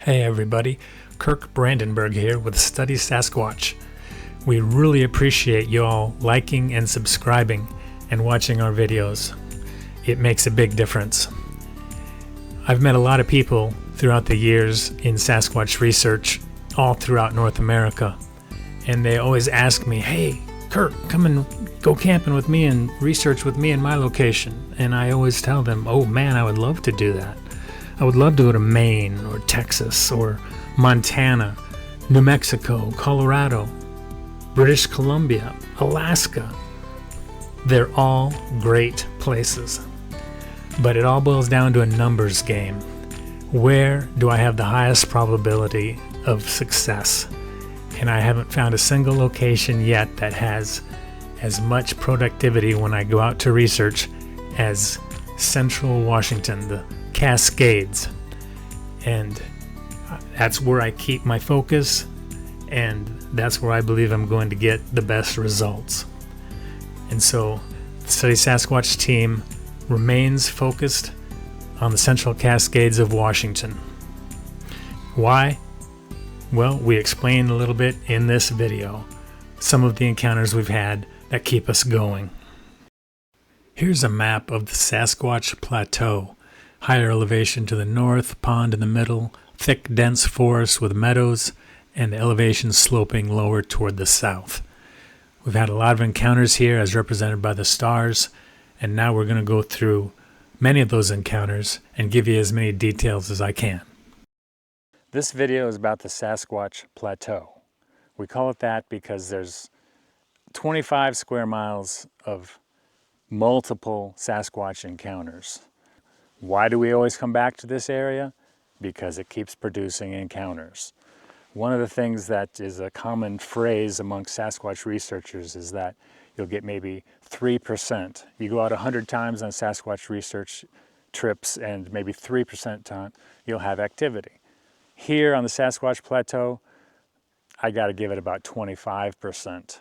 Hey everybody, Kirk Brandenburg here with Study Sasquatch. We really appreciate you all liking and subscribing and watching our videos. It makes a big difference. I've met a lot of people throughout the years in Sasquatch research all throughout North America, and they always ask me, hey Kirk, come and go camping with me and research with me in my location. And I always tell them, oh man, I would love to do that. I would love to go to Maine or Texas or Montana, New Mexico, Colorado, British Columbia, Alaska. They're all great places. But it all boils down to a numbers game. Where do I have the highest probability of success? And I haven't found a single location yet that has as much productivity when I go out to research as Central Washington, the Cascades. And that's where I keep my focus, and that's where I believe I'm going to get the best results. And so the Study Sasquatch team remains focused on the Central Cascades of Washington. Why? Well, we explain a little bit in this video some of the encounters we've had that keep us going. Here's a map of the Sasquatch Plateau. Higher elevation to the north, pond in the middle, thick dense forest with meadows, and the elevation sloping lower toward the south. We've had a lot of encounters here as represented by the stars, and now we're going to go through many of those encounters and give you as many details as I can. This video is about the Sasquatch Plateau. We call it that because there's 25 square miles of multiple Sasquatch encounters. Why do we always come back to this area? Because it keeps producing encounters. One of the things that is a common phrase amongst Sasquatch researchers is that you'll get maybe 3%. You go out 100 times on Sasquatch research trips and maybe 3% time you'll have activity. Here on the Sasquatch Plateau, I got to give it about 25%.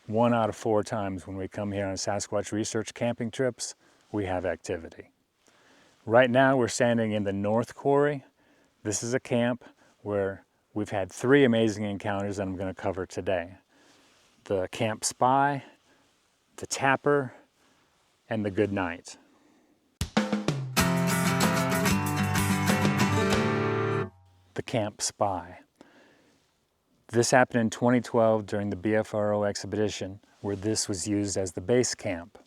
1 out of 4 times when we come here on Sasquatch research camping trips, we have activity. Right now we're standing in the North Quarry. This is a camp where we've had 3 amazing encounters that I'm going to cover today. The Camp Spy, the Tapper, and the Good Night. The Camp Spy. This happened in 2012 during the BFRO expedition, where this was used as the base camp.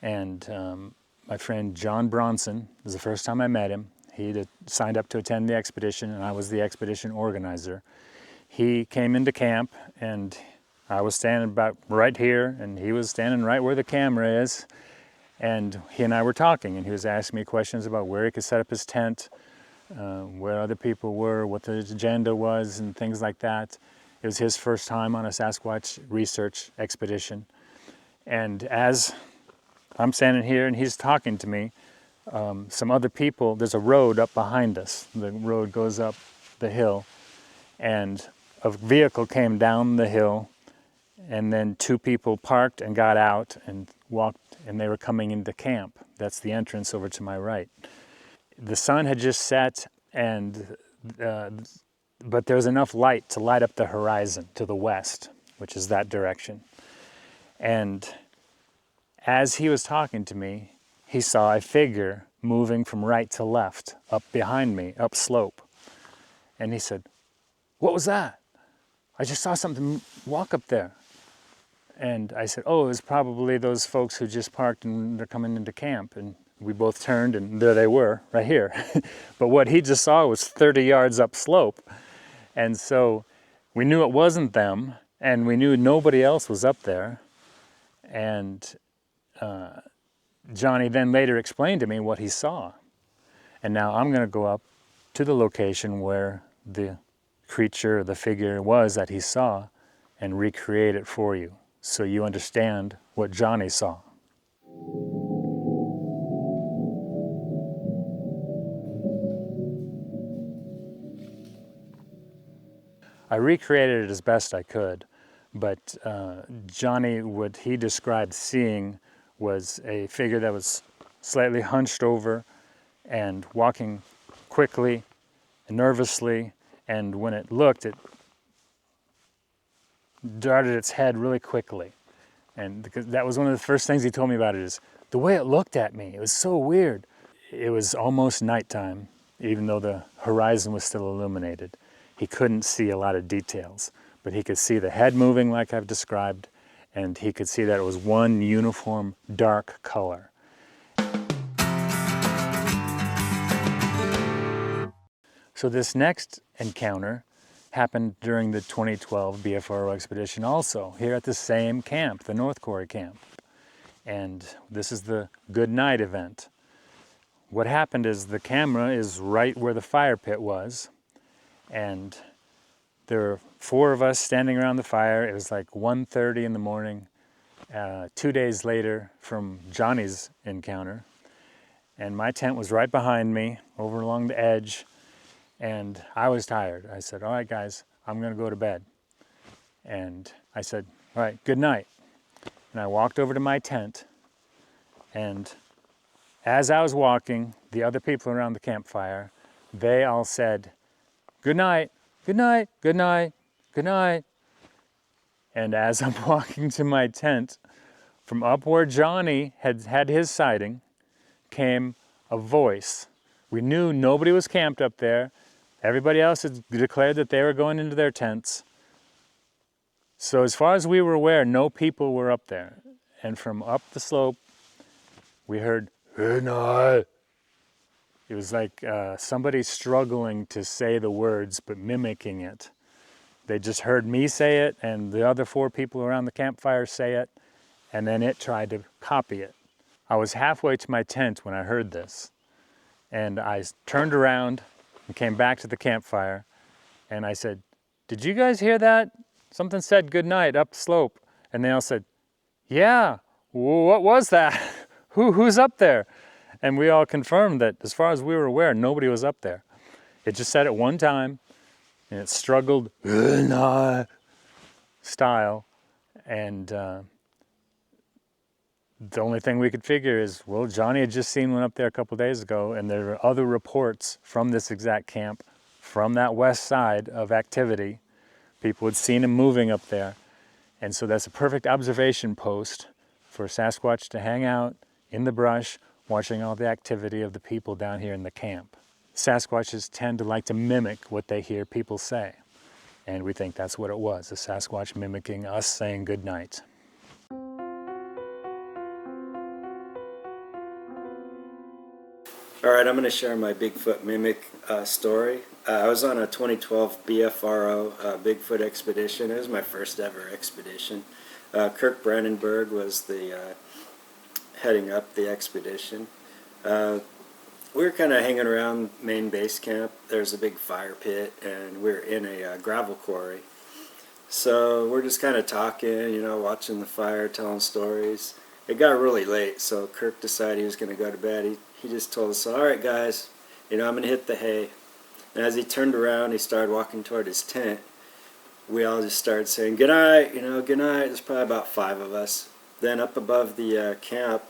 And my friend John Bronson, it was the first time I met him. He'd signed up to attend the expedition, and I was the expedition organizer. He came into camp, and I was standing about right here, and he was standing right where the camera is. And he and I were talking, and he was asking me questions about where he could set up his tent, where other people were, what the agenda was, and things like that. It was his first time on a Sasquatch research expedition. And as I'm standing here and he's talking to me, some other people, there's a road up behind us. The road goes up the hill, and a vehicle came down the hill, and then 2 people parked and got out and walked, and they were coming into camp. That's the entrance over to my right. The sun had just set, and but there was enough light to light up the horizon to the west, which is that direction. And as he was talking to me, he saw a figure moving from right to left, up behind me, up slope. And he said, "What was that? I just saw something walk up there." And I said, "Oh, it was probably those folks who just parked and they're coming into camp." And we both turned, and there they were, right here. But what he just saw was 30 yards up slope. And so we knew it wasn't them, and we knew nobody else was up there. And Johnny then later explained to me what he saw. And now I'm going to go up to the location where the creature, the figure was that he saw, and recreate it for you so you understand what Johnny saw. I recreated it as best I could, but Johnny, what he described seeing was a figure that was slightly hunched over and walking quickly nervously, and when it looked, it darted its head really quickly. And because that was one of the first things he told me about it, is the way it looked at me. It was so weird. It was almost nighttime, even though the horizon was still illuminated. He couldn't see a lot of details, but he could see the head moving like I've described, and he could see that it was one uniform dark color. So this next encounter happened during the 2012 BFRO expedition also, here at the same camp, the North Quarry camp. And this is the good night event. What happened is the camera is right where the fire pit was, and there were 4 of us standing around the fire. It was like 1:30 in the morning, 2 days later from Johnny's encounter. And my tent was right behind me, over along the edge, and I was tired. I said, all right, guys, I'm gonna go to bed. And I said, all right, good night. And I walked over to my tent, and as I was walking, the other people around the campfire, they all said, good night, good night, good night, good night. And as I'm walking to my tent, from up where Johnny had his sighting, came a voice. We knew nobody was camped up there. Everybody else had declared that they were going into their tents. So as far as we were aware, no people were up there. And from up the slope, we heard, good night. It was like somebody struggling to say the words, but mimicking it. They just heard me say it, and the other 4 people around the campfire say it, and then it tried to copy it. I was halfway to my tent when I heard this, and I turned around and came back to the campfire, and I said, did you guys hear that? Something said good night up the slope. And they all said, yeah, what was that? Who's up there? And we all confirmed that as far as we were aware, nobody was up there. It just said it one time, and it struggled style, and the only thing we could figure is, well, Johnny had just seen one up there a couple days ago, and there were other reports from this exact camp, from that west side of activity. People had seen him moving up there, and so that's a perfect observation post for Sasquatch to hang out in the brush, watching all the activity of the people down here in the camp. Sasquatches tend to like to mimic what they hear people say, and we think that's what it was, a Sasquatch mimicking us saying good night. All right, I'm going to share my Bigfoot mimic story. I was on a 2012 BFRO Bigfoot expedition. It was my first ever expedition. Kirk Brandenburg was the heading up the expedition. We were kind of hanging around main base camp. There's a big fire pit, and we're in a gravel quarry. So we're just kind of talking, you know, watching the fire, telling stories. It got really late, so Kirk decided he was going to go to bed. He just told us, all right, guys, you know, I'm going to hit the hay. And as he turned around, he started walking toward his tent. We all just started saying, good night, you know, good night. There's probably about 5 of us. Then up above the camp,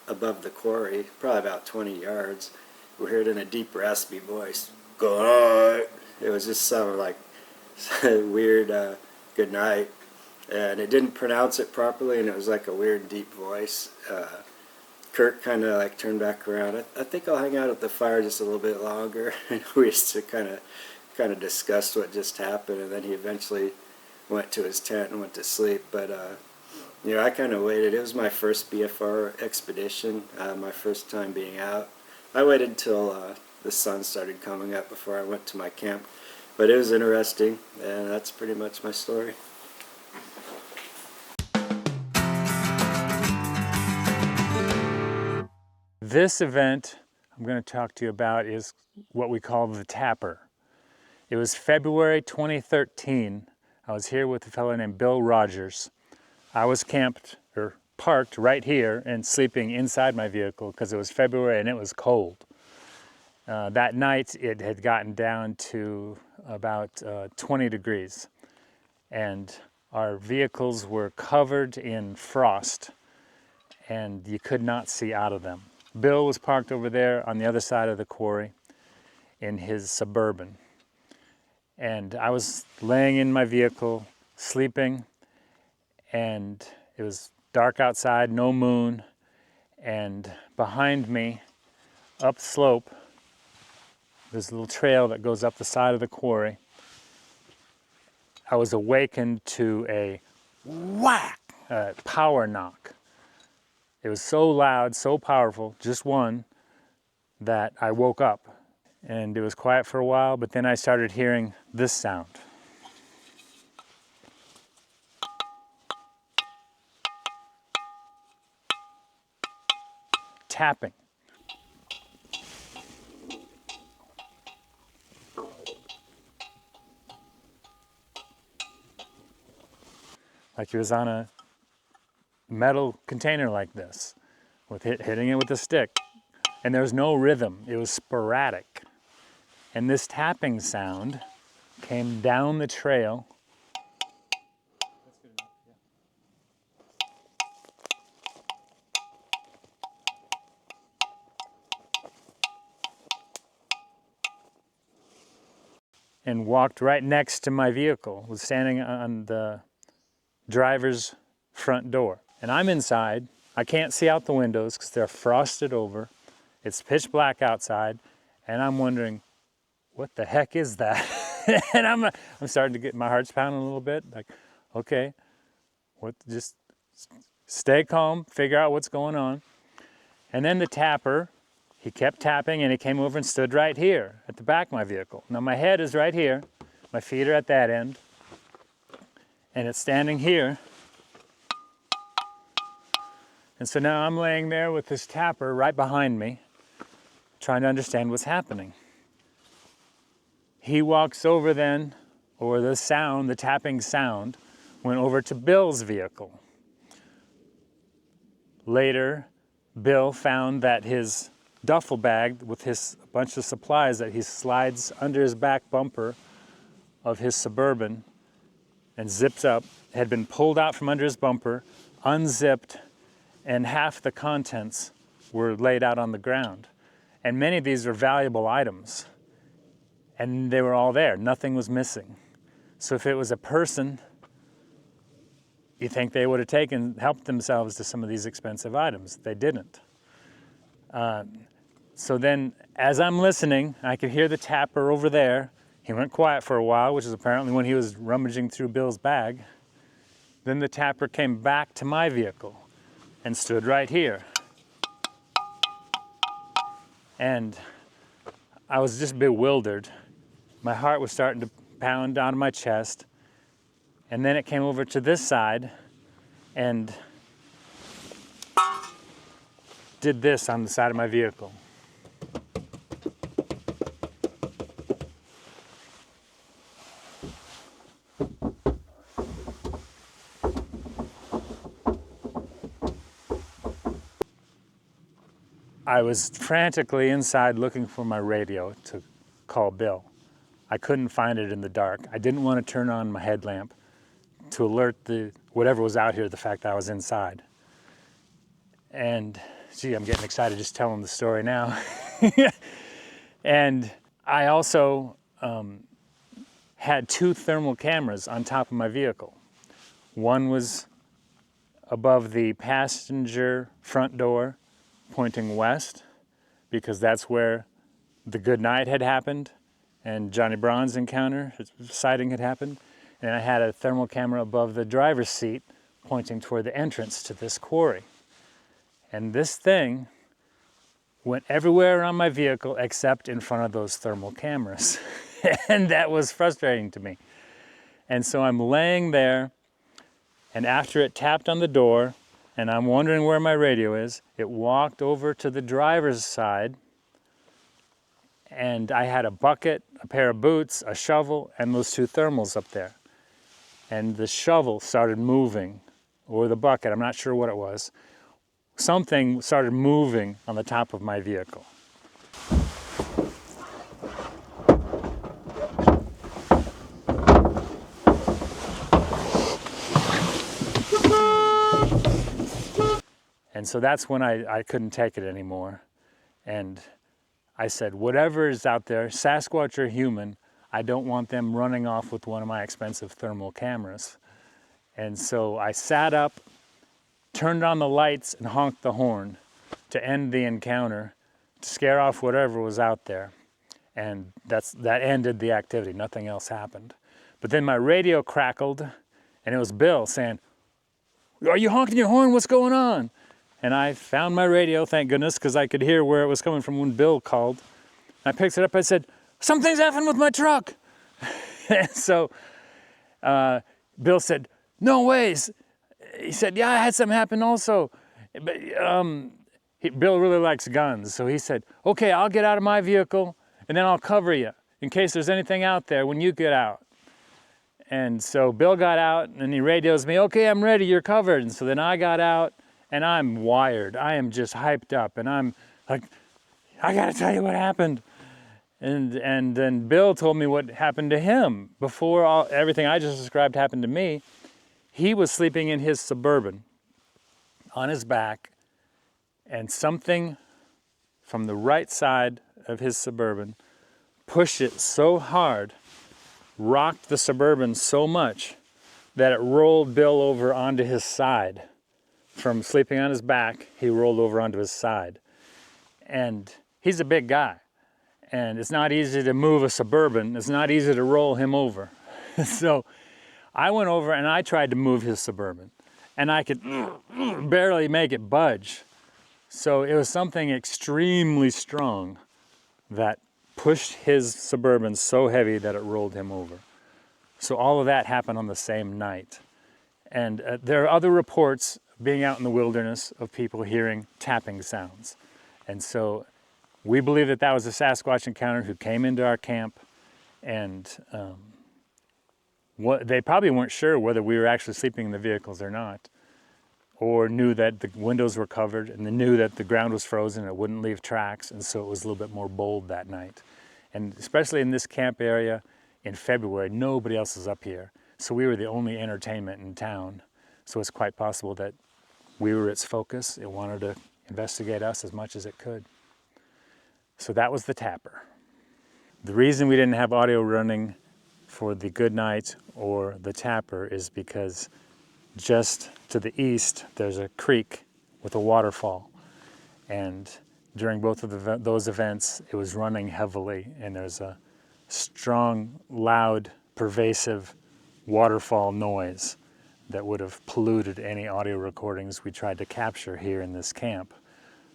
above the quarry, probably about 20 yards, we heard in a deep, raspy voice, good night. It was just some like weird good night. And it didn't pronounce it properly, and it was like a weird, deep voice. Kirk kind of like turned back around. I think I'll hang out at the fire just a little bit longer. And we just kind of discussed what just happened, and then he eventually went to his tent and went to sleep. But you know, I kind of waited. It was my first BFR expedition, my first time being out. I waited till the sun started coming up before I went to my camp. But it was interesting, and that's pretty much my story. This event I'm going to talk to you about is what we call the Tapper. It was February 2013. I was here with a fellow named Bill Rogers. I was camped or parked right here and sleeping inside my vehicle because it was February and it was cold. That night it had gotten down to about 20 degrees, and our vehicles were covered in frost and you could not see out of them. Bill was parked over there on the other side of the quarry in his Suburban. And I was laying in my vehicle, sleeping, and it was dark outside, no moon, and behind me, up slope, there's a little trail that goes up the side of the quarry. I was awakened to a whack, a power knock. It was so loud, so powerful, just one, that I woke up. And it was quiet for a while, but then I started hearing this sound. Tapping. Like it was on a metal container like this, with hitting it with a stick. And there was no rhythm, it was sporadic. And this tapping sound came down the trail. And walked right next to my vehicle, was standing on the driver's front door. And I'm inside, I can't see out the windows because they're frosted over. It's pitch black outside, and I'm wondering, what the heck is that? And I'm starting to get, my heart's pounding a little bit, like, okay, just stay calm, figure out what's going on. And then the tapper, he kept tapping and he came over and stood right here at the back of my vehicle. Now my head is right here, my feet are at that end, and it's standing here. And so now I'm laying there with this tapper right behind me, trying to understand what's happening. He walks over then, or the sound, the tapping sound, went over to Bill's vehicle. Later, Bill found that his duffel bag with his bunch of supplies that he slides under his back bumper of his Suburban and zips up, had been pulled out from under his bumper, unzipped, and half the contents were laid out on the ground. And many of these were valuable items. And they were all there, nothing was missing. So if it was a person, you think they would have helped themselves to some of these expensive items. They didn't. So then, as I'm listening, I could hear the tapper over there. He went quiet for a while, which is apparently when he was rummaging through Bill's bag. Then the tapper came back to my vehicle and stood right here. And I was just bewildered. My heart was starting to pound out of my chest. And then it came over to this side and did this on the side of my vehicle. I was frantically inside looking for my radio to call Bill. I couldn't find it in the dark. I didn't want to turn on my headlamp to alert whatever was out here the fact that I was inside. And gee, I'm getting excited just telling the story now. And I also had 2 thermal cameras on top of my vehicle. One was above the passenger front door, pointing west, because that's where the good night had happened and Johnny Braun's encounter, his sighting had happened. And I had a thermal camera above the driver's seat pointing toward the entrance to this quarry. And this thing went everywhere on my vehicle except in front of those thermal cameras. And that was frustrating to me. And so I'm laying there, and after it tapped on the door, and I'm wondering where my radio is, it walked over to the driver's side, and I had a bucket, a pair of boots, a shovel, and those 2 thermals up there. And the shovel started moving, or the bucket, I'm not sure what it was. Something started moving on the top of my vehicle. And so that's when I couldn't take it anymore. And I said, whatever is out there, Sasquatch or human, I don't want them running off with one of my expensive thermal cameras. And so I sat up, turned on the lights, and honked the horn to end the encounter, to scare off whatever was out there. And that ended the activity. Nothing else happened. But then my radio crackled, and it was Bill saying, "Are you honking your horn? What's going on?" And I found my radio, thank goodness, because I could hear where it was coming from when Bill called. I picked it up, I said, "Something's happened with my truck." And so Bill said, "No ways." He said, "Yeah, I had something happen also." But Bill really likes guns, so he said, "Okay, I'll get out of my vehicle, and then I'll cover you in case there's anything out there when you get out." And so Bill got out, and he radios me, "Okay, I'm ready, you're covered." And so then I got out, and I'm wired. I am just hyped up, and I'm like, "I gotta tell you what happened." And then Bill told me what happened to him. Before everything I just described happened to me, he was sleeping in his Suburban on his back, and something from the right side of his Suburban pushed it so hard, rocked the Suburban so much that it rolled Bill over onto his side. From sleeping on his back, he rolled over onto his side. And he's a big guy. And it's not easy to move a Suburban. It's not easy to roll him over. So I went over and I tried to move his Suburban. And I could barely make it budge. So it was something extremely strong that pushed his Suburban so heavy that it rolled him over. So all of that happened on the same night. And there are other reports being out in the wilderness of people hearing tapping sounds. And so we believe that that was a Sasquatch encounter who came into our camp, and they probably weren't sure whether we were actually sleeping in the vehicles or not, or knew that the windows were covered, and they knew that the ground was frozen and it wouldn't leave tracks, and so it was a little bit more bold that night. And especially in this camp area in February, nobody else is up here. So we were the only entertainment in town. So it's quite possible that we were its focus. It wanted to investigate us as much as it could. So that was the tapper. The reason we didn't have audio running for the good night or the tapper is because just to the east, there's a creek with a waterfall. And during both of those events, it was running heavily, and there's a strong, loud, pervasive waterfall noise that would have polluted any audio recordings we tried to capture here in this camp.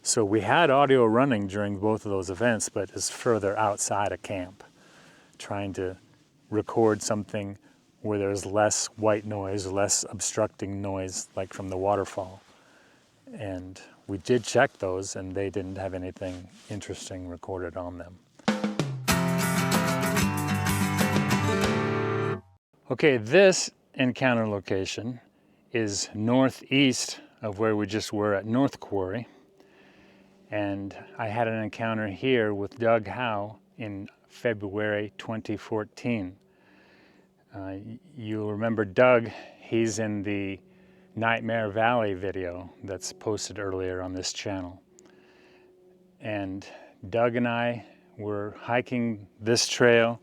So we had audio running during both of those events, but it's further outside of camp, trying to record something where there's less white noise, less obstructing noise, like from the waterfall. And we did check those, and they didn't have anything interesting recorded on them. Okay, this encounter location is northeast of where we just were at North Quarry. And I had an encounter here with Doug Howe in February 2014. You'll remember Doug, he's in the Nightmare Valley video that's posted earlier on this channel. And Doug and I were hiking this trail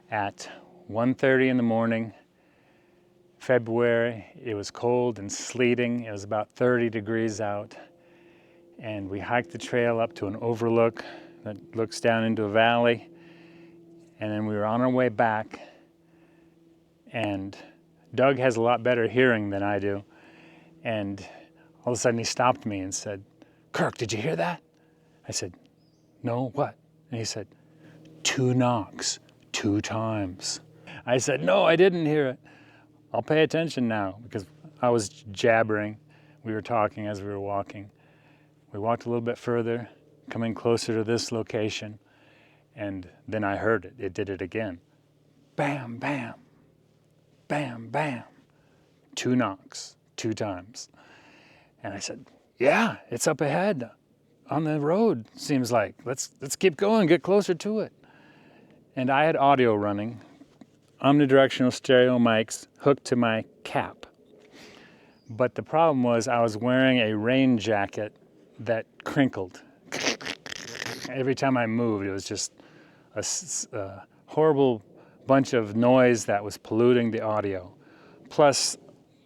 at 1:30 in the morning, February. It was cold and sleeting. It was about 30 degrees out. And we hiked the trail up to an overlook that looks down into a valley. And then we were on our way back. And Doug has a lot better hearing than I do. And all of a sudden he stopped me and said, "Kirk, did you hear that?" I said, "No, what?" And he said, 2 knocks, 2 times. I said, "No, I didn't hear it. I'll pay attention now," because I was jabbering. We were talking as we were walking. We walked a little bit further, coming closer to this location, and then I heard it. It did it again. Bam, bam, bam, bam. 2 knocks, 2 times. And I said, "Yeah, it's up ahead on the road, seems like. Let's keep going, get closer to it." And I had audio running, omnidirectional stereo mics hooked to my cap. But the problem was I was wearing a rain jacket that crinkled. Every time I moved, it was just a horrible bunch of noise that was polluting the audio. Plus,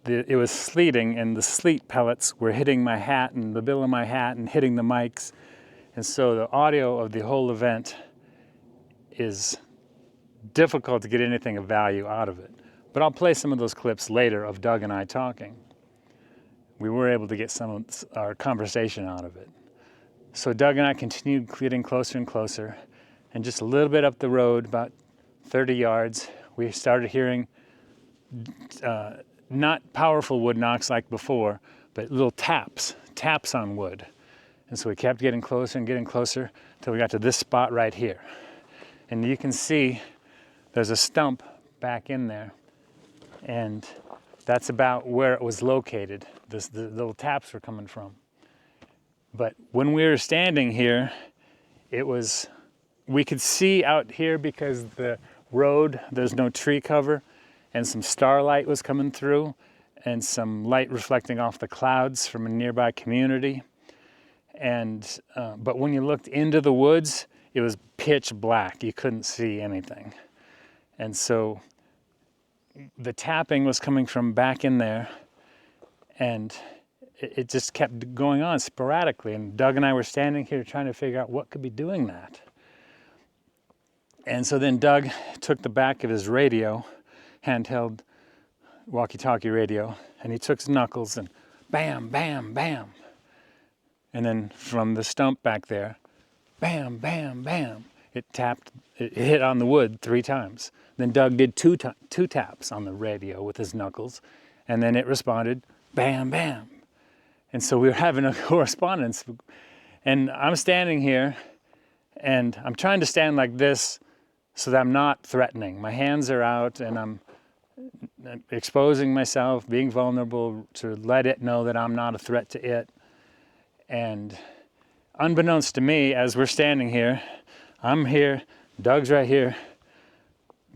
it was sleeting, and the sleet pellets were hitting my hat and the bill of my hat and hitting the mics. And so the audio of the whole event is difficult to get anything of value out of it. But I'll play some of those clips later of Doug and I talking. We were able to get some of our conversation out of it. So Doug and I continued getting closer and closer, and just a little bit up the road, about 30 yards, we started hearing not powerful wood knocks like before, but little taps on wood. And so we kept getting closer and getting closer until we got to this spot right here. And you can see there's a stump back in there, and that's about where it was located. The little taps were coming from. But when we were standing here, we could see out here because the road, there's no tree cover, and some starlight was coming through, and some light reflecting off the clouds from a nearby community. And but when you looked into the woods, it was pitch black. You couldn't see anything. And so the tapping was coming from back in there, and it just kept going on sporadically. And Doug and I were standing here trying to figure out what could be doing that. And so then Doug took the back of his radio, handheld walkie-talkie radio, and he took his knuckles and bam, bam, bam. And then from the stump back there, bam, bam, bam, it hit on the wood 3 times. Then Doug did two taps on the radio with his knuckles, and then it responded, bam, bam. And so we were having a correspondence. And I'm standing here, and I'm trying to stand like this so that I'm not threatening. My hands are out, and I'm exposing myself, being vulnerable to let it know that I'm not a threat to it. And unbeknownst to me, as we're standing here, I'm here, Doug's right here.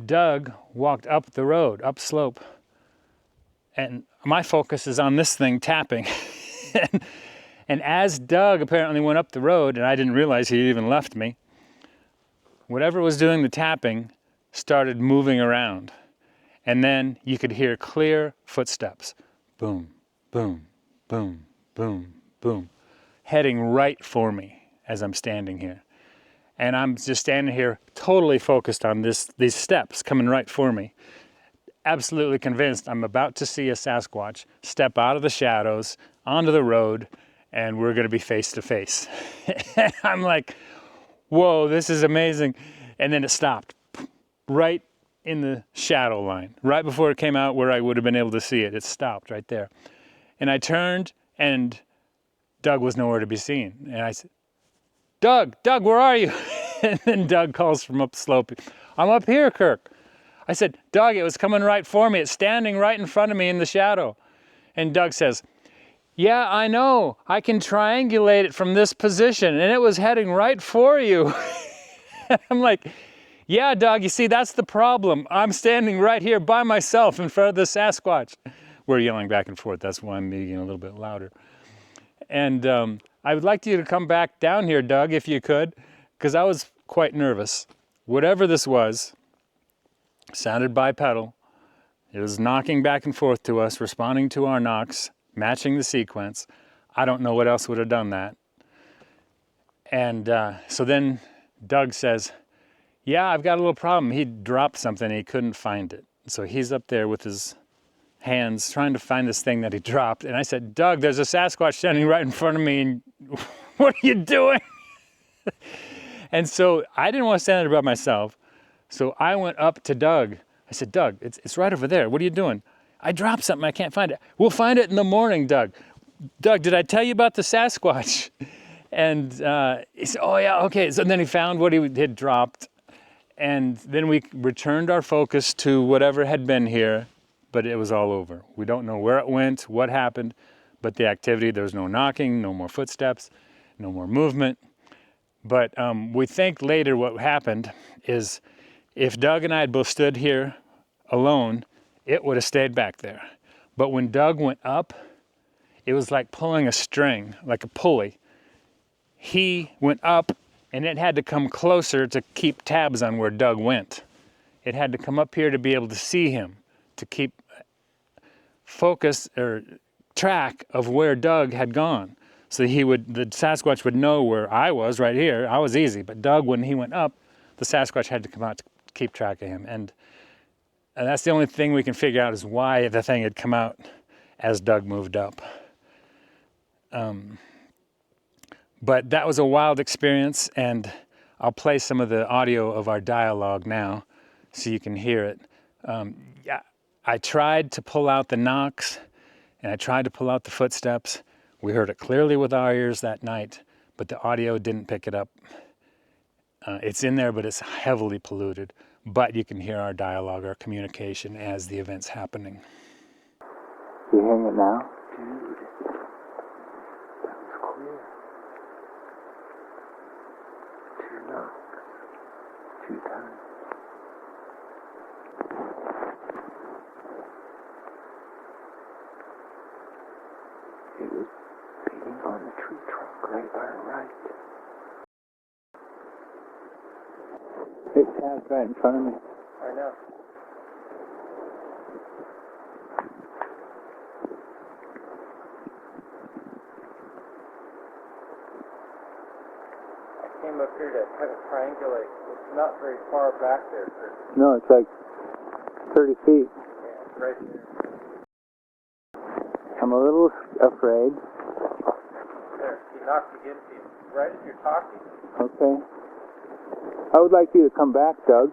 Doug walked up the road, up slope, and my focus is on this thing tapping. And as Doug apparently went up the road, and I didn't realize he even left me, whatever was doing the tapping started moving around. And then you could hear clear footsteps. Boom, boom, boom, boom, boom, heading right for me as I'm standing here. And I'm just standing here totally focused on these steps coming right for me. Absolutely convinced I'm about to see a Sasquatch step out of the shadows onto the road, and we're going to be face to face. I'm like, whoa, this is amazing. And then it stopped right in the shadow line, right before it came out where I would have been able to see it. It stopped right there. And I turned, and Doug was nowhere to be seen. And I said, Doug, where are you? And then Doug calls from up slope, I'm up here, Kirk. I said, Doug, it was coming right for me. It's standing right in front of me in the shadow. And Doug says, yeah, I know. I can triangulate it from this position, and it was heading right for you. I'm like, yeah, Doug, you see, that's the problem. I'm standing right here by myself in front of the Sasquatch. We're yelling back and forth. That's why I'm being a little bit louder. And I would like you to come back down here, Doug, if you could, because I was quite nervous. Whatever this was, sounded bipedal. It was knocking back and forth to us, responding to our knocks, matching the sequence. I don't know what else would have done that. And so then Doug says, yeah, I've got a little problem. He dropped something and he couldn't find it. So he's up there with his hands trying to find this thing that he dropped. And I said, Doug, there's a Sasquatch standing right in front of me, and what are you doing? And so I didn't want to stand there by myself. So I went up to Doug. I said, Doug, it's right over there. What are you doing? I dropped something. I can't find it. We'll find it in the morning, Doug. Doug, did I tell you about the Sasquatch? And he said, oh, yeah, okay. So then he found what he had dropped. And then we returned our focus to whatever had been here, but it was all over. We don't know where it went, what happened, but the activity, there was no knocking, no more footsteps, no more movement. But we think later what happened is if Doug and I had both stood here alone, it would have stayed back there. But when Doug went up, it was like pulling a string, like a pulley. He went up, and it had to come closer to keep tabs on where Doug went. it had to come up here to be able to see him, to keep focus or track of where Doug had gone. So the Sasquatch would know where I was right here. I was easy, but Doug, when he went up, the Sasquatch had to come out to keep track of him. And that's the only thing we can figure out is why the thing had come out as Doug moved up. But that was a wild experience, and I'll play some of the audio of our dialogue now so you can hear it. Yeah, I tried to pull out the knocks, and I tried to pull out the footsteps. We heard it clearly with our ears that night, but the audio didn't pick it up. It's in there, but it's heavily polluted. But you can hear our dialogue, our communication as the event's happening. You hearing it now? Dude, that was clear. 2 knocks, 2 times. It was beating on the tree trunk right by our right. It has right in front of me. I know. I came up here to kind of triangulate. It's not very far back there, Kirk. No, it's like 30 feet. Yeah, it's right there. I'm a little afraid. There, he knocked against you right as you're talking. Okay. I would like you to come back, Doug.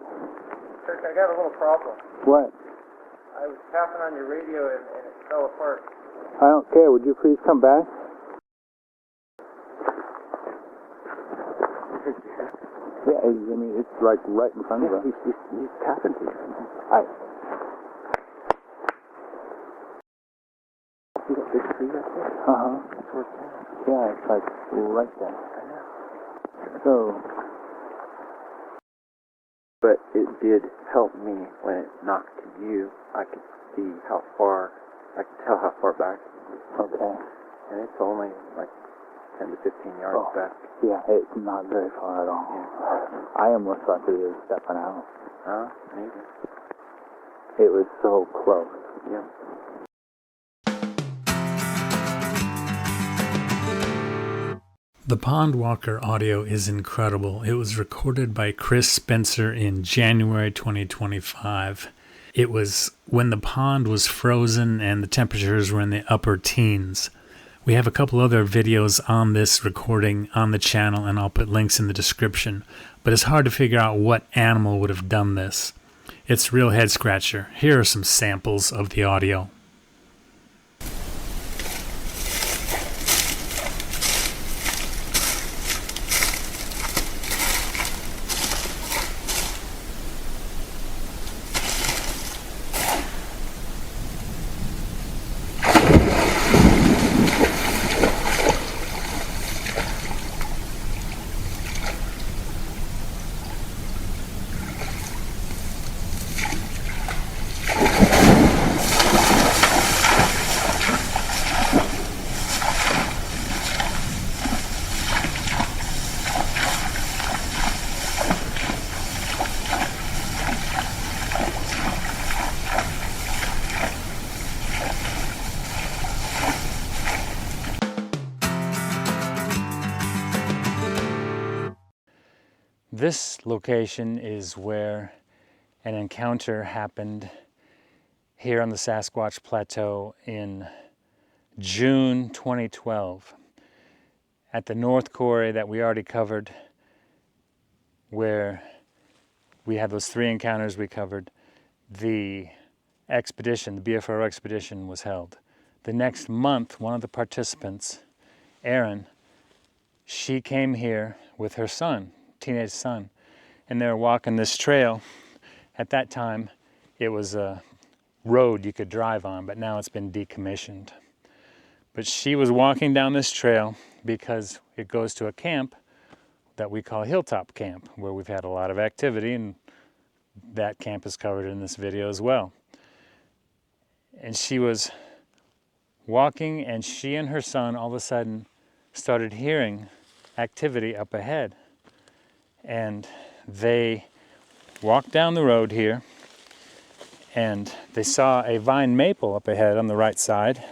Kirk, I got a little problem. What? I was tapping on your radio and it fell apart. I don't care. Would you please come back? Yeah, I mean, it's like right in front of us. He's tapping to you. See that big tree right there? Uh-huh. That's where it's at. Yeah, it's like right there. I know. So, But it did help me when it knocked to you. I could see how far, I could tell how far back it was. okay. And it's only like 10 to 15 yards back. Yeah, it's not very far at all. Yeah. I almost thought that he was stepping out. Huh? Maybe. It was so close. Yeah. The Pond Walker audio is incredible. It was recorded by Chris Spencer in January 2025. It was when the pond was frozen and the temperatures were in the upper teens. We have a couple other videos on this recording on the channel, and I'll put links in the description. But it's hard to figure out what animal would have done this. It's a real head scratcher. Here are some samples of the audio. This location is where an encounter happened here on the Sasquatch Plateau in June 2012 at the North Quarry that we already covered, where we had those 3 encounters we covered. The expedition, the BFRO expedition, was held. The next month, one of the participants, Erin, she came here with her son, teenage son, and they were walking this trail. At that time, it was a road you could drive on, but now it's been decommissioned. But she was walking down this trail because it goes to a camp that we call Hilltop Camp, where we've had a lot of activity, and that camp is covered in this video as well. And she was walking, and she and her son all of a sudden started hearing activity up ahead. And they walked down the road here, and they saw a vine maple up ahead on the right side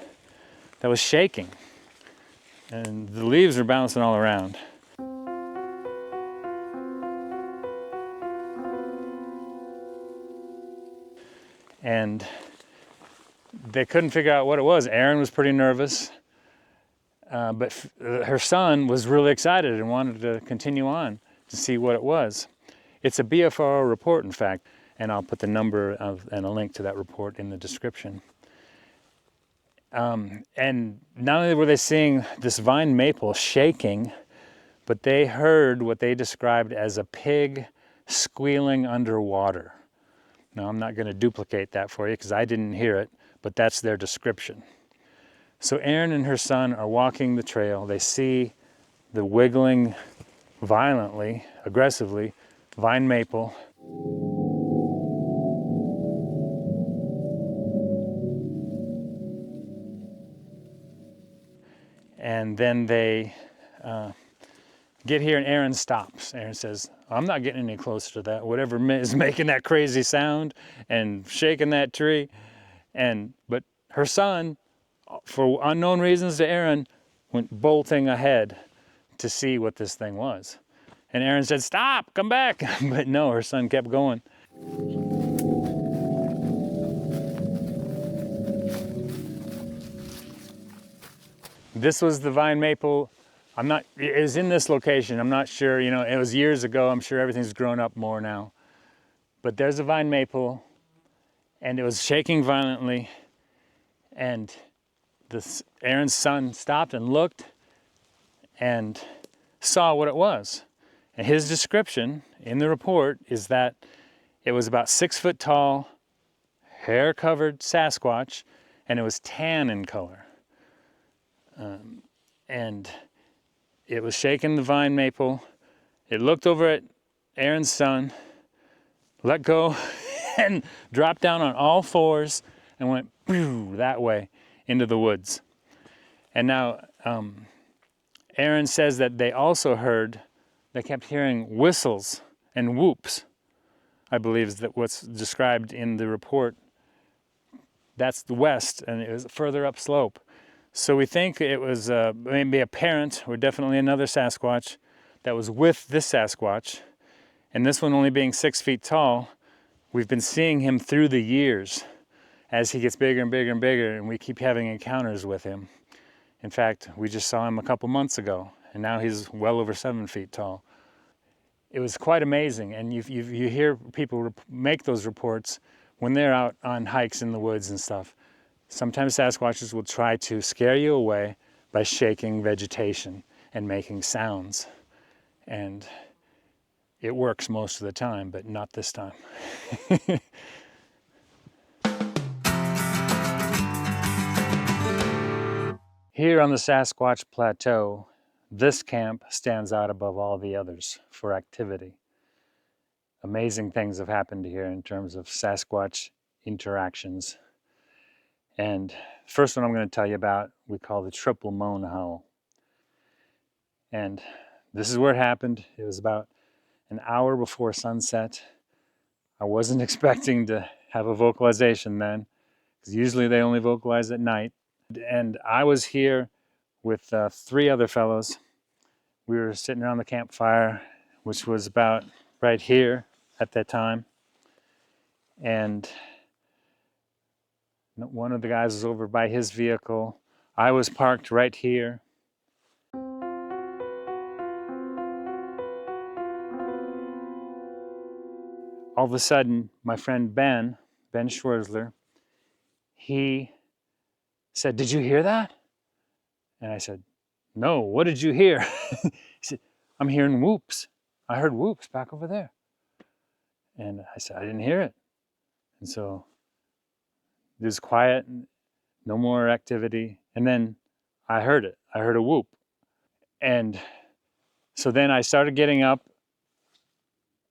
that was shaking. And the leaves were bouncing all around. And they couldn't figure out what it was. Erin was pretty nervous, but her son was really excited and wanted to continue on to see what it was. It's a BFRO report, in fact, and I'll put the number and a link to that report in the description. And not only were they seeing this vine maple shaking, but they heard what they described as a pig squealing underwater. Now, I'm not going to duplicate that for you because I didn't hear it, but that's their description. So Erin and her son are walking the trail. They see the wiggling violently, aggressively, vine maple. And then they get here and Erin stops. Erin says, I'm not getting any closer to that. Whatever is making that crazy sound and shaking that tree. But her son, for unknown reasons to Erin, went bolting ahead to see what this thing was. And Erin said, stop, come back. But no, her son kept going. This was the vine maple. It was in this location. I'm not sure, it was years ago. I'm sure everything's grown up more now. But there's a vine maple, and it was shaking violently. And Erin's son stopped and looked and saw what it was. And his description in the report is that it was about 6 foot tall, hair-covered Sasquatch, and it was tan in color. And it was shaking the vine maple. It looked over at Erin's son, let go, and dropped down on all fours and went that way into the woods. And now Erin says that they kept hearing whistles and whoops, I believe is what's described in the report. That's the west, and it was further upslope. So we think it was maybe a parent, or definitely another Sasquatch, that was with this Sasquatch. And this one only being 6 feet tall, we've been seeing him through the years as he gets bigger and bigger and bigger, and we keep having encounters with him. In fact, we just saw him a couple months ago, and now he's well over 7 feet tall. It was quite amazing, and you hear people make those reports when they're out on hikes in the woods and stuff. Sometimes Sasquatches will try to scare you away by shaking vegetation and making sounds. And it works most of the time, but not this time. Here on the Sasquatch Plateau, this camp stands out above all the others for activity. Amazing things have happened here in terms of Sasquatch interactions. And the first one I'm going to tell you about, we call the triple Moan Howl. And this is where it happened. It was about an hour before sunset. I wasn't expecting to have a vocalization then, because usually they only vocalize at night. And I was here with 3 other fellows. We were sitting around the campfire, which was about right here at that time. And one of the guys was over by his vehicle. I was parked right here. All of a sudden, my friend Ben Schwerzler, he said, "Did you hear that?" And I said, "No, what did you hear?" He said, "I'm hearing whoops. I heard whoops back over there." And I said, "I didn't hear it." And so it was quiet, no more activity. And then I heard it. I heard a whoop. And so then I started getting up,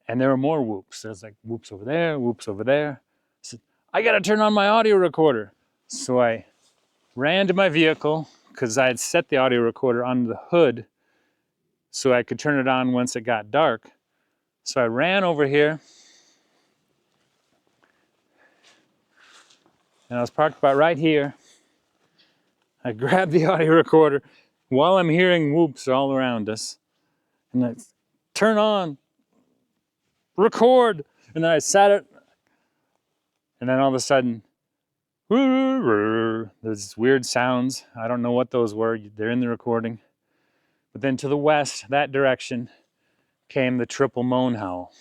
and there were more whoops. There's like whoops over there, whoops over there. I said, "I got to turn on my audio recorder." So I ran to my vehicle, because I had set the audio recorder on the hood so I could turn it on once it got dark. So I ran over here and I was parked about right here. I grabbed the audio recorder while I'm hearing whoops all around us, and I turn on, record, and then I sat it, and then all of a sudden, there's weird sounds. I don't know what those were. They're in the recording. But then to the west, that direction, came the triple moan howl.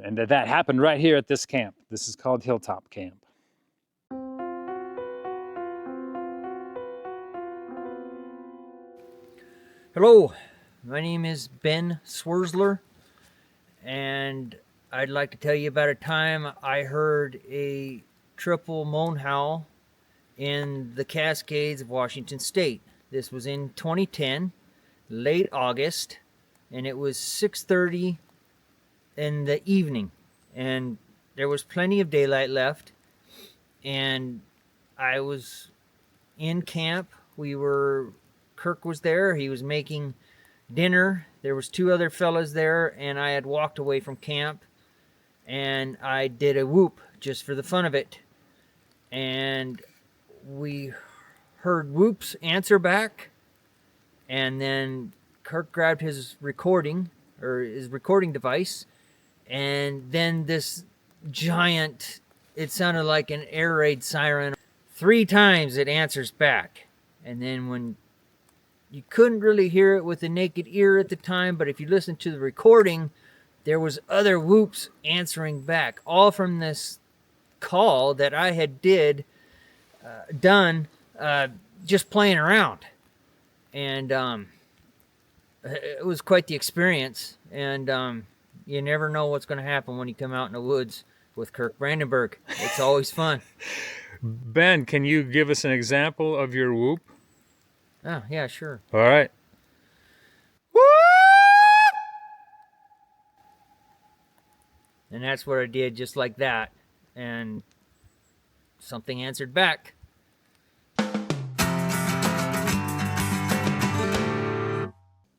And that happened right here at this camp. This is called Hilltop Camp. Hello, my name is Ben Swersler, and I'd like to tell you about a time I heard a triple moan howl in the Cascades of Washington State. This was in 2010, late August, and it was 6:30 in the evening, and there was plenty of daylight left, and I was in camp. Kirk was there. He was making dinner. There was 2 other fellas there, and I had walked away from camp, and I did a whoop just for the fun of it, and we heard whoops answer back, and then Kirk grabbed his recording device, and then this giant, it sounded like an air raid siren. 3 times it answers back. And then when you couldn't really hear it with the naked ear at the time, but if you listen to the recording, there was other whoops answering back, all from this call that I had done just playing around. And it was quite the experience. And you never know what's going to happen when you come out in the woods with Kirk Brandenburg. It's always fun. Ben, can you give us an example of your whoop? Oh, yeah, sure. All right. And that's what I did, just like that. And something answered back.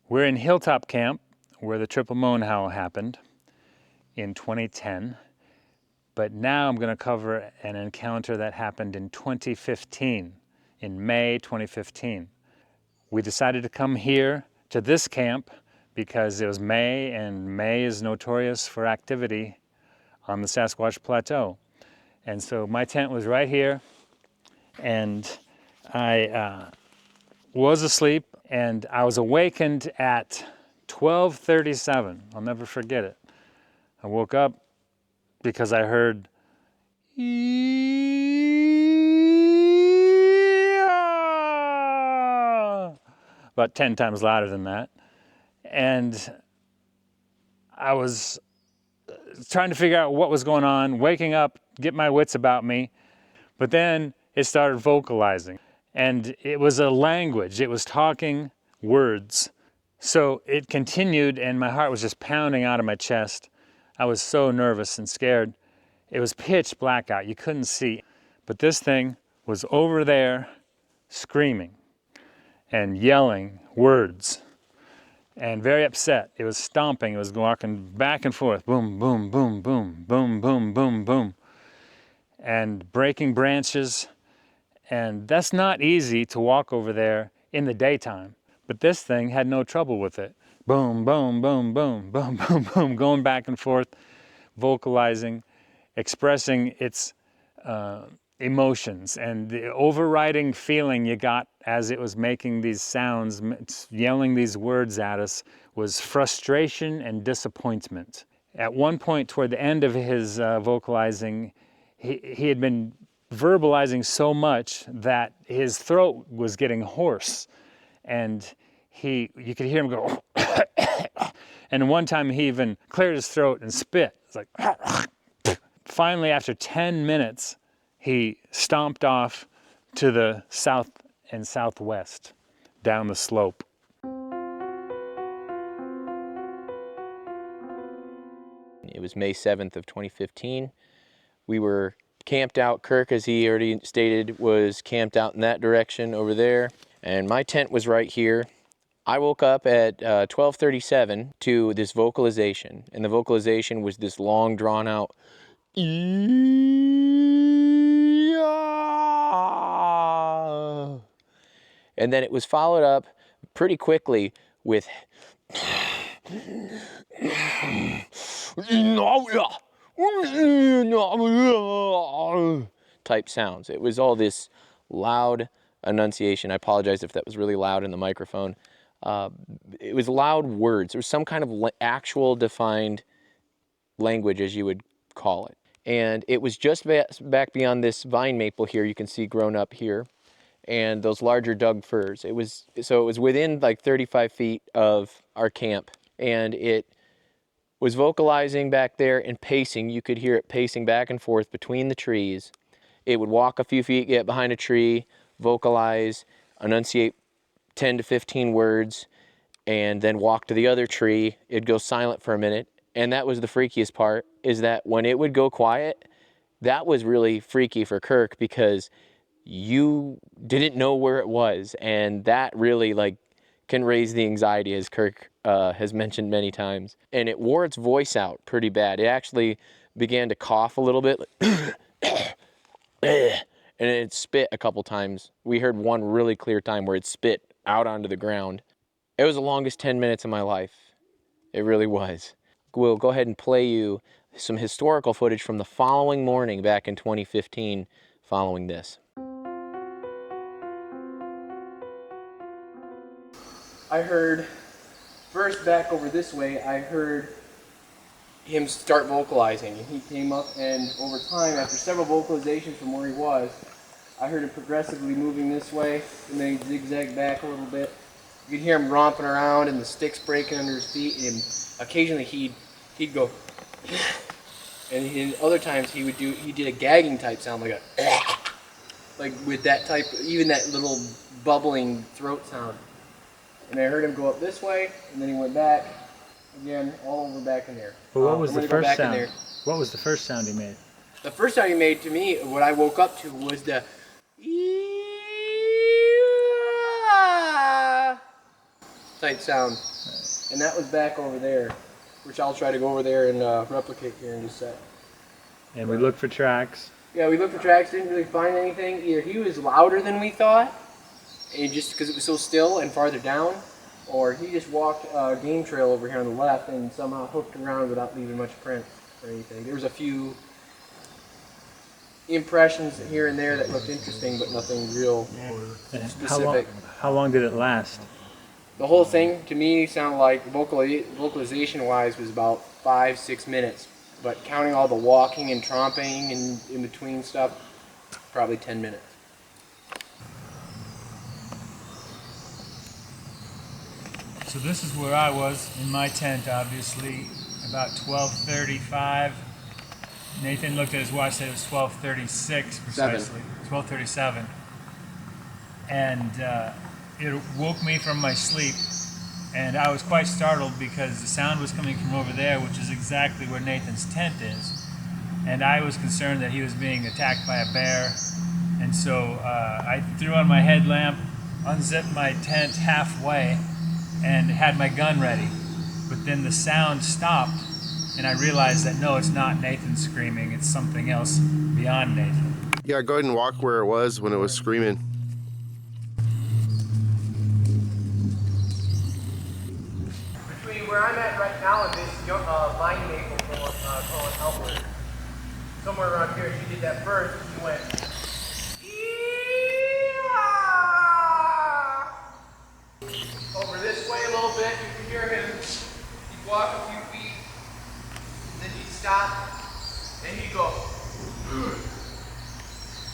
We're in Hilltop Camp, where the triple moan howl happened in 2010. But now I'm going to cover an encounter that happened in 2015, in May 2015. We decided to come here to this camp because it was May, and May is notorious for activity on the Sasquatch Plateau. And so my tent was right here, and I was asleep, and I was awakened at 12:37. I'll never forget it. I woke up because I heard about 10 times louder than that. And I was trying to figure out what was going on, waking up, get my wits about me. But then it started vocalizing. And it was a language. It was talking words. So it continued, and my heart was just pounding out of my chest. I was so nervous and scared. It was pitch black out. You couldn't see. But this thing was over there screaming and yelling words and very upset. It was stomping. It was walking back and forth. Boom, boom, boom, boom, boom, boom, boom, boom. And breaking branches. And that's not easy to walk over there in the daytime. But this thing had no trouble with it. Boom, boom, boom, boom, boom, boom, boom, going back and forth, vocalizing, expressing its emotions. And the overriding feeling you got as it was making these sounds, yelling these words at us, was frustration and disappointment. At one point toward the end of his vocalizing, he had been verbalizing so much that his throat was getting hoarse. And you could hear him go, and one time he even cleared his throat and spit. It's like, finally after 10 minutes, he stomped off to the south and southwest down the slope. It was May 7th of 2015. We were camped out. Kirk, as he already stated, was camped out in that direction over there. And my tent was right here. I woke up at 12:37 to this vocalization. And the vocalization was this long, drawn out, and then it was followed up pretty quickly with type sounds. It was all this loud enunciation. I apologize if that was really loud in the microphone. It was loud words. There was some kind of actual defined language, as you would call it. And it was just back beyond this vine maple here, you can see grown up here, and those larger Doug firs. It was within like 35 feet of our camp, and it was vocalizing back there and pacing. You could hear it pacing back and forth between the trees. It would walk a few feet, get behind a tree, vocalize, enunciate 10 to 15 words, and then walk to the other tree. It'd go silent for a minute. And that was the freakiest part, is that when it would go quiet, that was really freaky for Kirk, because you didn't know where it was. And that really can raise the anxiety, as Kirk has mentioned many times. And it wore its voice out pretty bad. It actually began to cough a little bit, and it spit a couple times. We heard one really clear time where it spit out onto the ground. It was the longest 10 minutes of my life. It really was. We'll go ahead and play you some historical footage from the following morning back in 2015 following this. I heard, first back over this way, I heard him start vocalizing. And he came up, and over time, after several vocalizations from where he was, I heard him progressively moving this way, and then he'd zigzag back a little bit. You could hear him romping around and the sticks breaking under his feet, and occasionally he'd go, and other times he did a gagging type sound, like with that type, even that little bubbling throat sound. And I heard him go up this way, and then he went back again, all over back in there. But what was the first sound? What was the first sound he made? The first sound he made, to me, what I woke up to was the type sound, and that was back over there, which I'll try to go over there and replicate here in just a sec. And we looked for tracks. Yeah, we looked for tracks, didn't really find anything. Either he was louder than we thought, and just because it was so still and farther down, or he just walked a game trail over here on the left and somehow hooked around without leaving much print or anything. There was a few impressions here and there that looked interesting, but nothing real specific. How long did it last? The whole thing, to me, sounded like vocalization-wise was about 5-6 minutes, but counting all the walking and tromping and in between stuff, probably 10 minutes. So this is where I was in my tent, obviously, about 12:35. Nathan looked at his watch, said it was 12:36 precisely, 12:37. And it woke me from my sleep, and I was quite startled because the sound was coming from over there, which is exactly where Nathan's tent is. And I was concerned that he was being attacked by a bear. And so I threw on my headlamp, unzipped my tent halfway, and had my gun ready. But then the sound stopped, and I realized that no, it's not Nathan screaming, it's something else beyond Nathan. Yeah, go ahead and walk where it was when it was screaming. Between where I'm at right now and this vine maple going outward, somewhere around here, she did that first, she went, over this way a little bit, you can hear him. He'd walk a few feet, then he'd stop, then he'd go.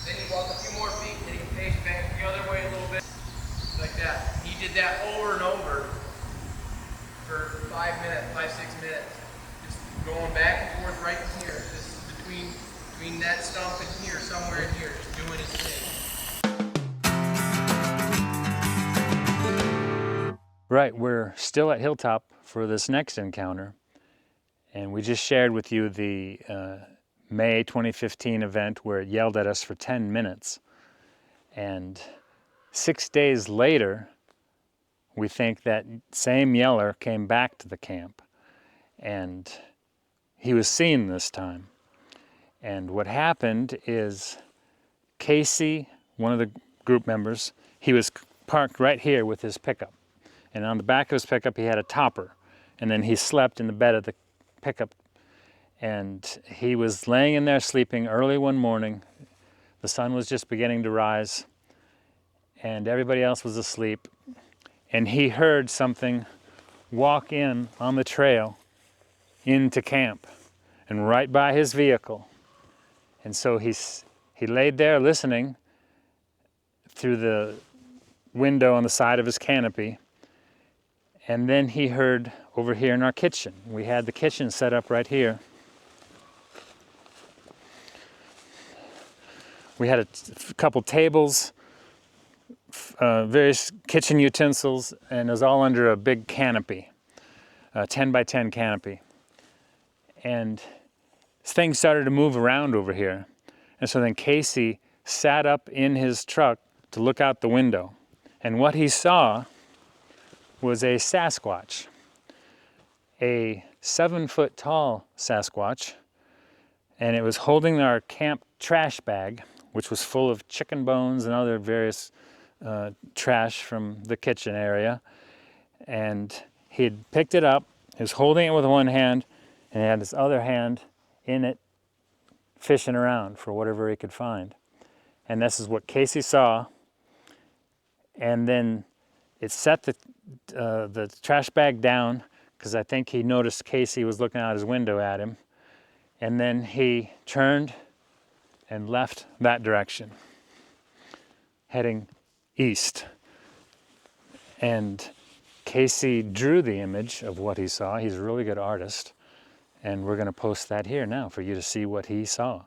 Then he'd walk a few more feet, then he'd pace back the other way a little bit, like that. He did that over and over for 5 minutes, 5-6 minutes, just going back and forth right in here, just between that stump and here, somewhere in here. Right, we're still at Hilltop for this next encounter, and we just shared with you the May 2015 event where it yelled at us for 10 minutes. And 6 days later, we think that same yeller came back to the camp, and he was seen this time. And what happened is Casey, one of the group members, he was parked right here with his pickup. And on the back of his pickup, he had a topper. And then he slept in the bed of the pickup. And he was laying in there sleeping early one morning. The sun was just beginning to rise, and everybody else was asleep. And he heard something walk in on the trail into camp and right by his vehicle. And so he laid there listening through the window on the side of his canopy. And then he heard over here in our kitchen. We had the kitchen set up right here. We had a couple tables, various kitchen utensils, and it was all under a big canopy, a 10 by 10 canopy. And things started to move around over here. And so then Casey sat up in his truck to look out the window. And what he saw was a Sasquatch, a 7-foot tall Sasquatch, and it was holding our camp trash bag, which was full of chicken bones and other various trash from the kitchen area. And he had picked it up, he was holding it with one hand, and he had his other hand in it, fishing around for whatever he could find. And this is what Casey saw. And then it set the trash bag down, because I think he noticed Casey was looking out his window at him. And then he turned and left that direction, heading east. And Casey drew the image of what he saw. He's a really good artist. And we're going to post that here now for you to see what he saw.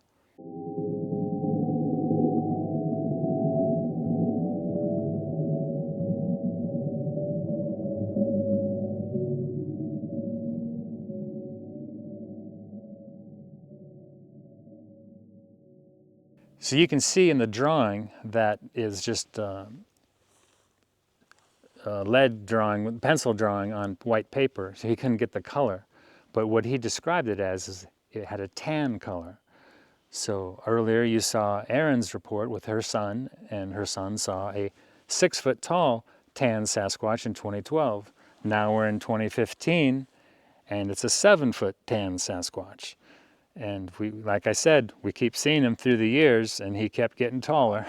So you can see in the drawing that is just lead drawing, pencil drawing on white paper, so he couldn't get the color. But what he described it as is it had a tan color. So earlier you saw Erin's report with her son, and her son saw a 6-foot tall tan Sasquatch in 2012. Now we're in 2015, and it's a 7-foot tan Sasquatch. And we, like I said, we keep seeing him through the years, and he kept getting taller.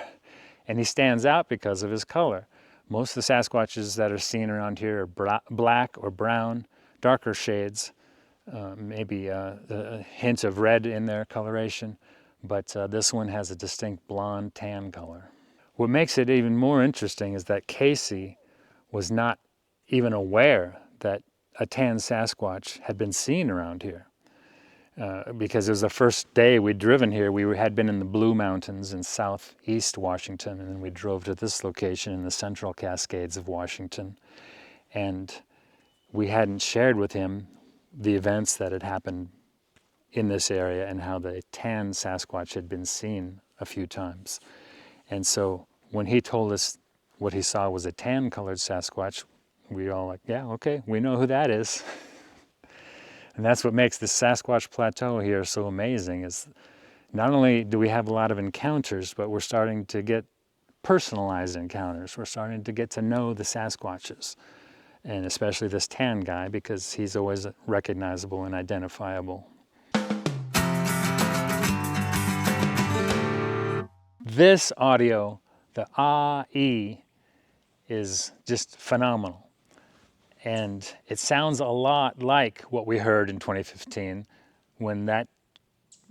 And he stands out because of his color. Most of the Sasquatches that are seen around here are black or brown, darker shades, maybe a hint of red in their coloration, but this one has a distinct blonde tan color. What makes it even more interesting is that Casey was not even aware that a tan Sasquatch had been seen around here. Because it was the first day we'd driven here. We had been in the Blue Mountains in southeast Washington, and then we drove to this location in the Central Cascades of Washington. And we hadn't shared with him the events that had happened in this area and how the tan Sasquatch had been seen a few times. And so when he told us what he saw was a tan-colored Sasquatch, we all like, yeah, okay, we know who that is. And that's what makes the Sasquatch Plateau here so amazing, is not only do we have a lot of encounters, but we're starting to get personalized encounters. We're starting to get to know the Sasquatches, and especially this tan guy, because he's always recognizable and identifiable. This audio, the Ah-Eee, is just phenomenal. And it sounds a lot like what we heard in 2015 when that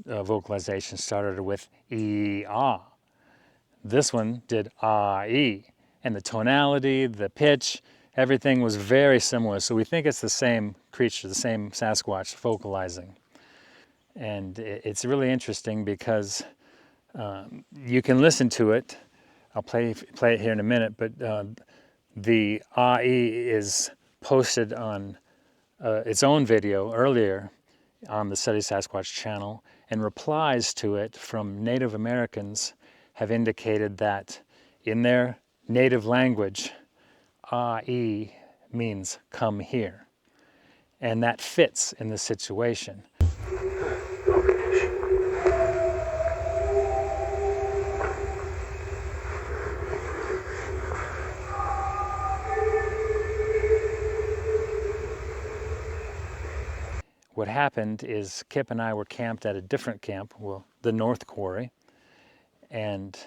vocalization started with ee-ah. This one did ah-ee. And the tonality, the pitch, everything was very similar. So we think it's the same creature, the same Sasquatch vocalizing. And it's really interesting because you can listen to it. I'll play it here in a minute, but The Ah-Eee is posted on its own video earlier on the Study Sasquatch channel, and replies to it from Native Americans have indicated that in their native language, Ah-Eee means come here. And that fits in the situation. What happened is Kip and I were camped at a different camp, well, the North Quarry, and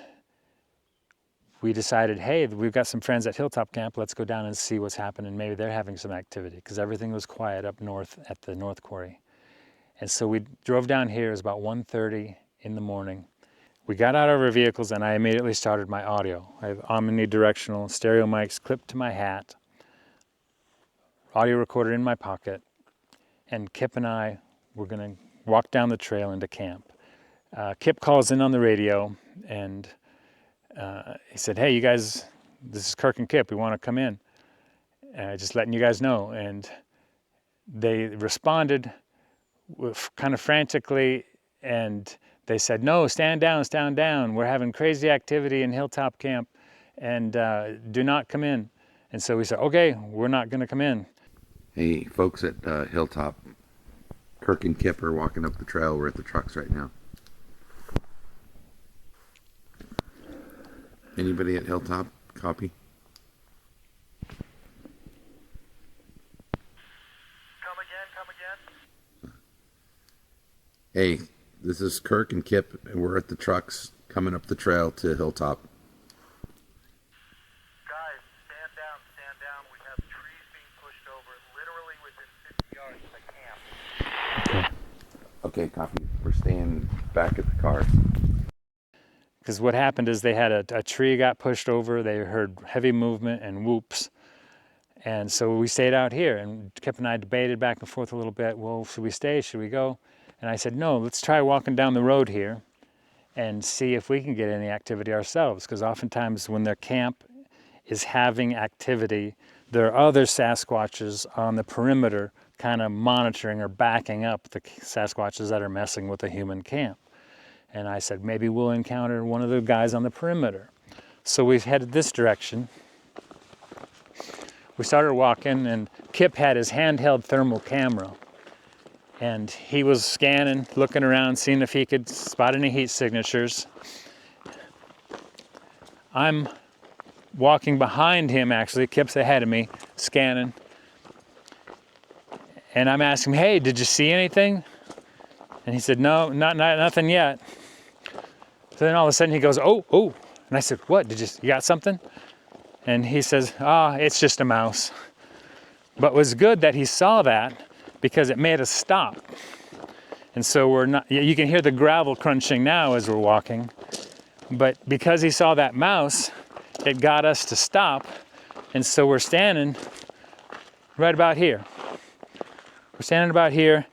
we decided, hey, we've got some friends at Hilltop Camp, let's go down and see what's happening. Maybe they're having some activity, because everything was quiet up north at the North Quarry. And so we drove down here. It was about 1:30 in the morning. We got out of our vehicles and I immediately started my audio. I have omnidirectional stereo mics clipped to my hat, audio recorder in my pocket, and Kip and I were going to walk down the trail into camp. Kip calls in on the radio and he said, hey, you guys, this is Kirk and Kip, we want to come in. Just letting you guys know. And they responded kind of frantically, and they said, no, stand down. We're having crazy activity in Hilltop Camp, and do not come in. And so we said, okay, we're not going to come in. Hey, folks at Hilltop, Kirk and Kip are walking up the trail. We're at the trucks right now. Anybody at Hilltop? Copy? Come again. Hey, this is Kirk and Kip, and we're at the trucks coming up the trail to Hilltop. Guys, stand down. We have trees being pushed over literally within 50 yards of the camp. Okay, copy. We're staying back at the cars. Because what happened is they had a tree got pushed over, they heard heavy movement and whoops. And so we stayed out here, and Kip and I debated back and forth a little bit. Well, should we stay? Should we go? And I said, no, let's try walking down the road here and see if we can get any activity ourselves. Because oftentimes when their camp is having activity, there are other Sasquatches on the perimeter kind of monitoring or backing up the Sasquatches that are messing with the human camp. And I said, maybe we'll encounter one of the guys on the perimeter. So we headed this direction. We started walking, and Kip had his handheld thermal camera. And he was scanning, looking around, seeing if he could spot any heat signatures. I'm walking behind him, actually. Kip's ahead of me, scanning. And I'm asking him, hey, did you see anything? And he said, no, nothing yet. So then all of a sudden he goes, oh. And I said, what, you got something? And he says, it's just a mouse. But it was good that he saw that, because it made us stop. And so we're not, you can hear the gravel crunching now as we're walking. But because he saw that mouse, it got us to stop. And so we're standing right about here. We're standing about here,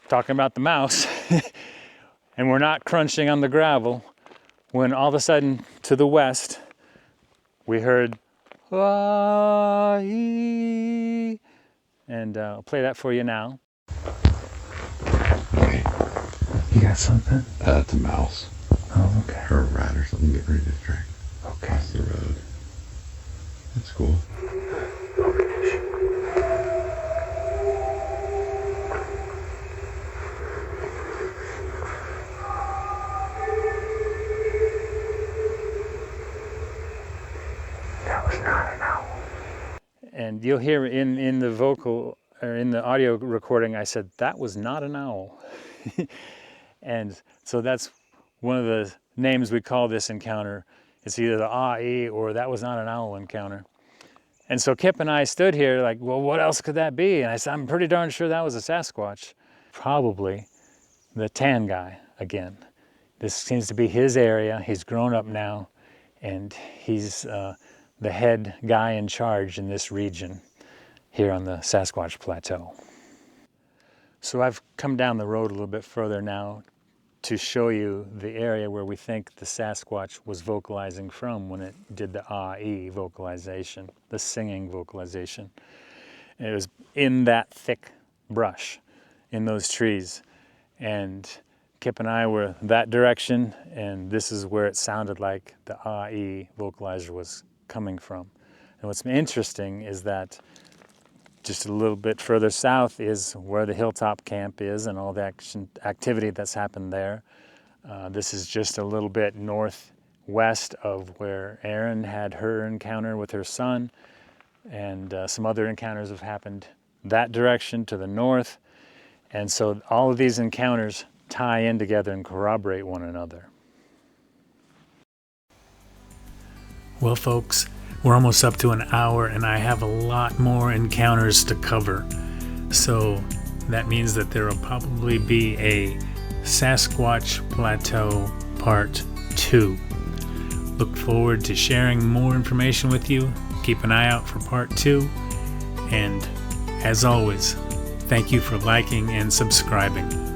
talking about the mouse. And we're not crunching on the gravel, when all of a sudden, to the west, we heard Ah-Eee. And I'll play that for you now. Okay. You got something? It's a mouse. Oh, okay. Or a rat or something getting ready to track Okay. across the road. That's cool. And you'll hear in the vocal, or in the audio recording, I said, that was not an owl. And so that's one of the names we call this encounter. It's either the Ah-Eee or that was not an owl encounter. And so Kip and I stood here like, well, what else could that be? And I said, I'm pretty darn sure that was a Sasquatch. Probably the tan guy again. This seems to be his area. He's grown up now, and he's the head guy in charge in this region here on the Sasquatch Plateau. So I've come down the road a little bit further now to show you the area where we think the Sasquatch was vocalizing from when it did the Ah-Eee vocalization, the singing vocalization. It was in that thick brush, in those trees. And Kip and I were that direction, and this is where it sounded like the Ah-Eee vocalizer was coming from. And what's interesting is that just a little bit further south is where the Hilltop Camp is and all the activity that's happened there. This is just a little bit northwest of where Erin had her encounter with her son, and some other encounters have happened that direction to the north. And so all of these encounters tie in together and corroborate one another. Well, folks, we're almost up to an hour, and I have a lot more encounters to cover. So that means that there will probably be a Sasquatch Plateau Part 2. Look forward to sharing more information with you. Keep an eye out for Part 2. And as always, thank you for liking and subscribing.